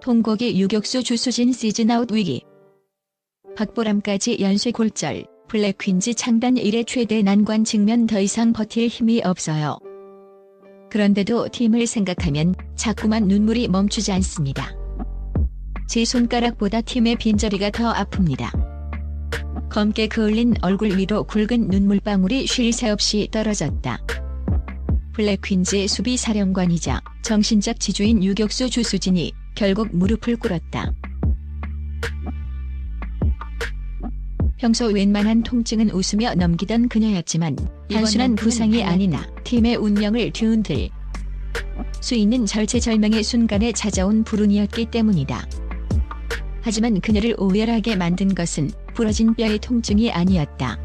통곡의 유격수 주수진 시즌아웃 위기. 박보람까지 연쇄 골절, 블랙퀸즈 창단 이래 최대 난관 직면 더 이상 버틸 힘이 없어요. 그런데도 팀을 생각하면 자꾸만 눈물이 멈추지 않습니다. 제 손가락보다 팀의 빈저리가 더 아픕니다. 검게 그을린 얼굴 위로 굵은 눈물방울이 쉴 새 없이 떨어졌다. 블랙퀸즈의 수비 사령관이자 정신적 지주인 유격수 주수진이 결국 무릎을 꿇었다. 평소 웬만한 통증은 웃으며 넘기던 그녀였지만 단순한 부상이 아니나 팀의 운명을 뒤흔들 수 있는 절체절명의 순간에 찾아온 불운이었기 때문이다. 하지만 그녀를 오열하게 만든 것은 부러진 뼈의 통증이 아니었다.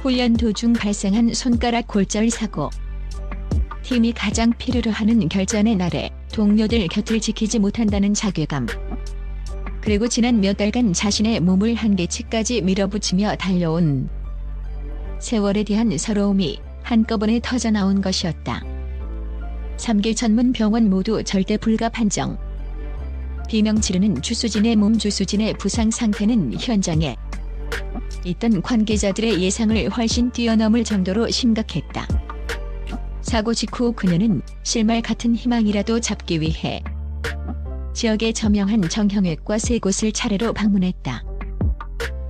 훈련 도중 발생한 손가락 골절 사고. 팀이 가장 필요로 하는 결전의 날에 동료들 곁을 지키지 못한다는 자괴감. 그리고 지난 몇 달간 자신의 몸을 한계치까지 밀어붙이며 달려온 세월에 대한 서러움이 한꺼번에 터져나온 것이었다. 3길 전문 병원 모두 절대 불가 판정. 비명 지르는 주수진의 몸. 주수진의 부상 상태는 현장에 있던 관계자들의 예상을 훨씬 뛰어넘을 정도로 심각했다. 사고 직후 그녀는 실말 같은 희망이라도 잡기 위해 지역에 저명한 정형외과 3곳을 차례로 방문했다.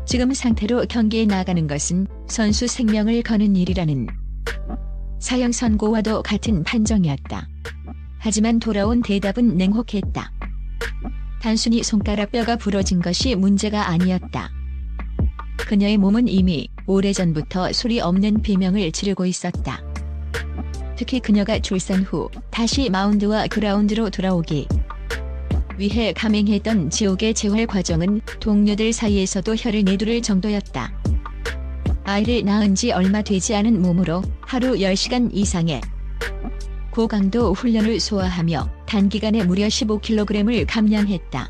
지금 상태로 경기에 나가는 것은 선수 생명을 거는 일이라는 사형 선고와도 같은 판정이었다. 하지만 돌아온 대답은 냉혹했다. 단순히 손가락 뼈가 부러진 것이 문제가 아니었다. 그녀의 몸은 이미 오래전부터 소리 없는 비명을 지르고 있었다. 특히 그녀가 출산 후 다시 마운드와 그라운드로 돌아오기 위해 감행했던 지옥의 재활 과정은 동료들 사이에서도 혀를 내두를 정도였다. 아이를 낳은 지 얼마 되지 않은 몸으로 하루 10시간 이상의 고강도 훈련을 소화하며 단기간에 무려 15kg을 감량했다.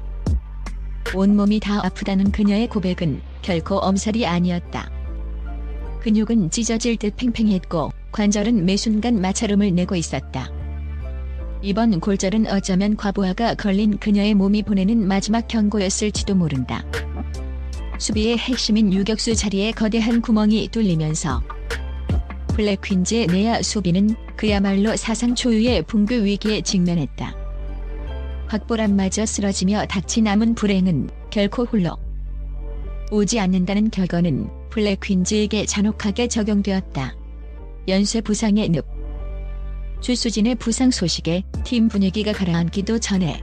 온몸이 다 아프다는 그녀의 고백은 결코 엄살이 아니었다. 근육은 찢어질 듯 팽팽했고 관절은 매 순간 마찰음을 내고 있었다. 이번 골절은 어쩌면 과부하가 걸린 그녀의 몸이 보내는 마지막 경고였을지도 모른다. 수비의 핵심인 유격수 자리에 거대한 구멍이 뚫리면서 블랙퀸즈의 내야 수비는 그야말로 사상 초유의 붕괴 위기에 직면했다. 박보람마저 쓰러지며 닥치 남은 불행은 결코 홀로 오지 않는다는 격언은 블랙퀸즈에게 잔혹하게 적용되었다. 연쇄 부상의 늪. 주수진의 부상 소식에 팀 분위기가 가라앉기도 전에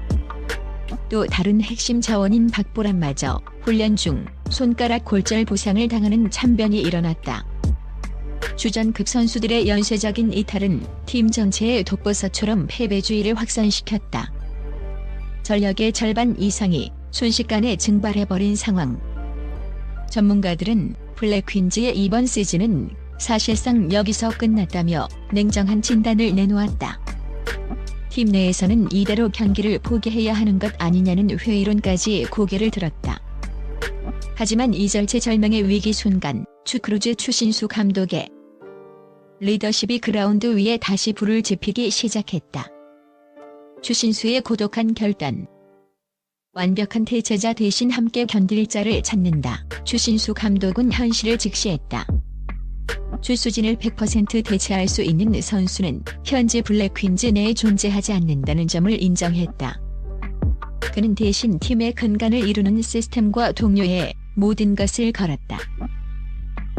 또 다른 핵심 자원인 박보람마저 훈련 중 손가락 골절 부상을 당하는 참변이 일어났다. 주전급 선수들의 연쇄적인 이탈은 팀 전체의 독버섯처럼 패배주의를 확산시켰다. 전력의 절반 이상이 순식간에 증발해버린 상황. 전문가들은 블랙퀸즈의 이번 시즌은 사실상 여기서 끝났다며 냉정한 진단을 내놓았다. 팀 내에서는 이대로 경기를 포기해야 하는 것 아니냐는 회의론까지 고개를 들었다. 하지만 이 절체절명의 위기 순간 추크루즈 추신수 감독의 리더십이 그라운드 위에 다시 불을 지피기 시작했다. 추신수의 고독한 결단. 완벽한 대체자 대신 함께 견딜 자를 찾는다. 추신수 감독은 현실을 직시했다. 주수진을 100% 대체할 수 있는 선수는 현재 블랙퀸즈 내에 존재하지 않는다는 점을 인정했다. 그는 대신 팀의 근간을 이루는 시스템과 동료의 모든 것을 걸었다.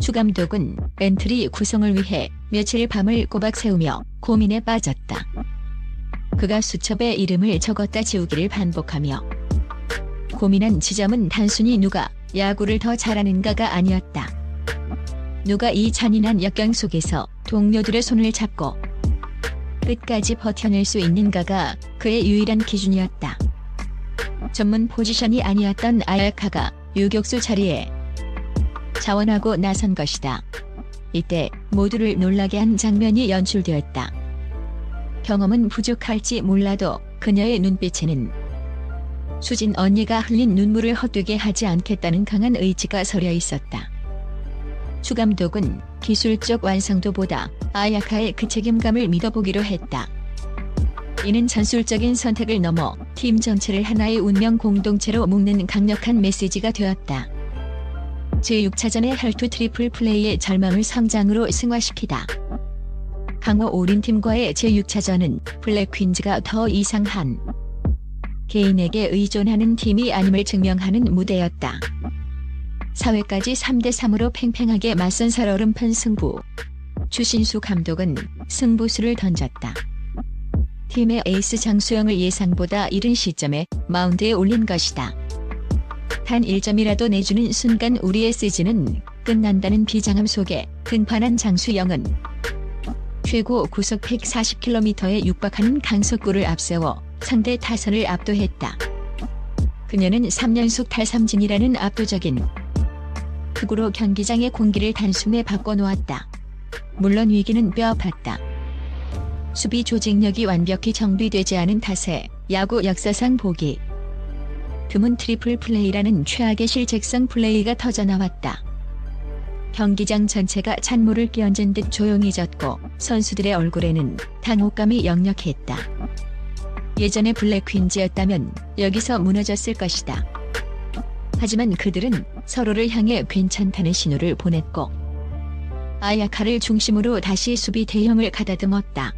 추 감독은 엔트리 구성을 위해 며칠 밤을 꼬박 새우며 고민에 빠졌다. 그가 수첩에 이름을 적었다 지우기를 반복하며 고민한 지점은 단순히 누가 야구를 더 잘하는가가 아니었다. 누가 이 잔인한 역경 속에서 동료들의 손을 잡고 끝까지 버텨낼 수 있는가가 그의 유일한 기준이었다. 전문 포지션이 아니었던 아야카가 유격수 자리에 자원하고 나선 것이다. 이때 모두를 놀라게 한 장면이 연출되었다. 경험은 부족할지 몰라도 그녀의 눈빛에는 수진 언니가 흘린 눈물을 헛되게 하지 않겠다는 강한 의지가 서려 있었다. 추 감독은 기술적 완성도보다 아야카의 그 책임감을 믿어보기로 했다. 이는 전술적인 선택을 넘어 팀 전체를 하나의 운명 공동체로 묶는 강력한 메시지가 되었다. 제6차전의 혈투 트리플 플레이의 절망을 성장으로 승화시키다. 강호 오린팀과의 제6차전은 블랙 퀸즈가 더 이상한 개인에게 의존하는 팀이 아님을 증명하는 무대였다. 4회까지 3대3으로 팽팽하게 맞선 살얼음판 승부. 추신수 감독은 승부수를 던졌다. 팀의 에이스 장수영을 예상보다 이른 시점에 마운드에 올린 것이다. 단 1점이라도 내주는 순간 우리의 시즌은 끝난다는 비장함 속에 등판한 장수영은 최고 구속 140km에 육박하는 강속구를 앞세워 상대 타선을 압도했다. 그녀는 3연속 탈삼진이라는 압도적인 투구로 경기장의 공기를 단숨에 바꿔놓았다. 물론 위기는 뼈아팠다. 수비 조직력이 완벽히 정비되지 않은 탓에 야구 역사상 보기 드문 트리플 플레이라는 최악의 실책성 플레이가 터져나왔다. 경기장 전체가 찬물을 끼얹은 듯 조용해졌고 선수들의 얼굴에는 당혹감이 역력했다. 예전의 블랙 퀸즈였다면 여기서 무너졌을 것이다. 하지만 그들은 서로를 향해 괜찮다는 신호를 보냈고 아야카를 중심으로 다시 수비 대형을 가다듬었다.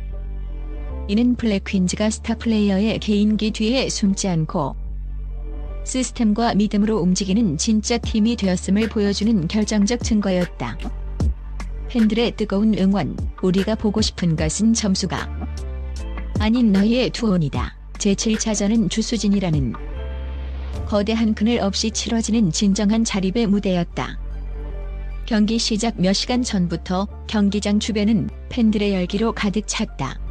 이는 블랙 퀸즈가 스타 플레이어의 개인기 뒤에 숨지 않고 시스템과 믿음으로 움직이는 진짜 팀이 되었음을 보여주는 결정적 증거였다. 팬들의 뜨거운 응원, 우리가 보고 싶은 것은 점수가 아닌 너희의 투혼이다. 제7차전은 주수진이라는 거대한 그늘 없이 치러지는 진정한 자립의 무대였다. 경기 시작 몇 시간 전부터 경기장 주변은 팬들의 열기로 가득 찼다.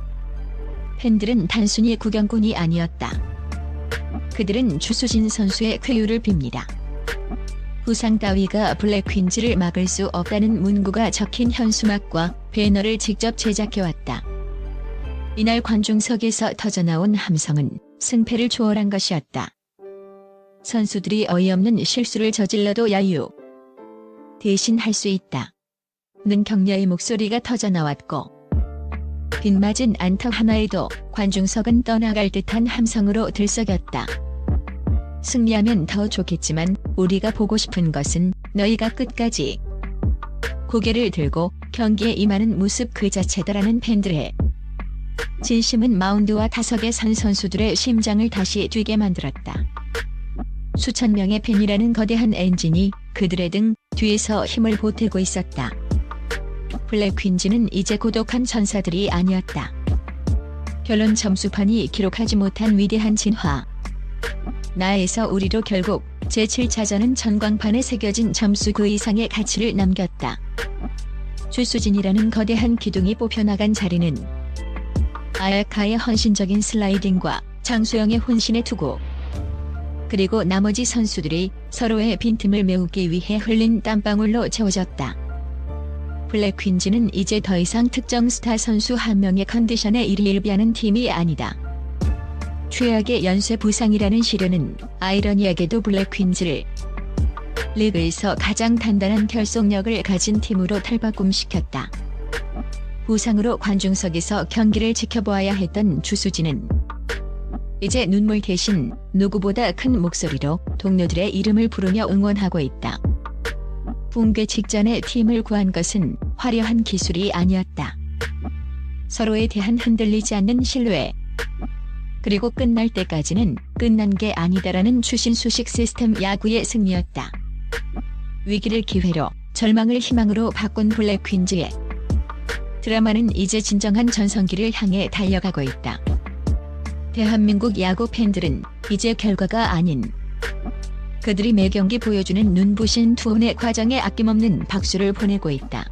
팬들은 단순히 구경꾼이 아니었다. 그들은 주수진 선수의 쾌유를 빕니다. 부상 따위가 블랙 퀸즈를 막을 수 없다는 문구가 적힌 현수막과 배너를 직접 제작해왔다. 이날 관중석에서 터져나온 함성은 승패를 초월한 것이었다. 선수들이 어이없는 실수를 저질러도 야유 대신 할 수 있다. 는 격려의 목소리가 터져나왔고 빗맞은 안타 하나에도 관중석은 떠나갈 듯한 함성으로 들썩였다. 승리하면 더 좋겠지만 우리가 보고 싶은 것은 너희가 끝까지 고개를 들고 경기에 임하는 모습 그 자체다라는 팬들의 진심은 마운드와 타석에 선 선수들의 심장을 다시 뛰게 만들었다. 수천 명의 팬이라는 거대한 엔진이 그들의 등 뒤에서 힘을 보태고 있었다. 블랙 퀸즈는 이제 고독한 전사들이 아니었다. 결론 점수판이 기록하지 못한 위대한 진화. 나에서 우리로 결국 제7차전은 전광판에 새겨진 점수 그 이상의 가치를 남겼다. 주수진이라는 거대한 기둥이 뽑혀나간 자리는 아야카의 헌신적인 슬라이딩과 장수영의 혼신의 투구 그리고 나머지 선수들이 서로의 빈틈을 메우기 위해 흘린 땀방울로 채워졌다. 블랙 퀸즈는 이제 더 이상 특정 스타 선수 한 명의 컨디션에 일희일비하는 팀이 아니다. 최악의 연쇄 부상이라는 시련은 아이러니하게도 블랙 퀸즈를 리그에서 가장 단단한 결속력을 가진 팀으로 탈바꿈시켰다. 부상으로 관중석에서 경기를 지켜보아야 했던 주수진은 이제 눈물 대신 누구보다 큰 목소리로 동료들의 이름을 부르며 응원하고 있다. 붕괴 직전에 팀을 구한 것은 화려한 기술이 아니었다. 서로에 대한 흔들리지 않는 신뢰. 그리고 끝날 때까지는 끝난 게 아니다라는 추신수식 시스템 야구의 승리였다. 위기를 기회로, 절망을 희망으로 바꾼 블랙 퀸즈의 드라마는 이제 진정한 전성기를 향해 달려가고 있다. 대한민국 야구 팬들은 이제 결과가 아닌 그들이 매 경기 보여주는 눈부신 투혼의 과정에 아낌없는 박수를 보내고 있다.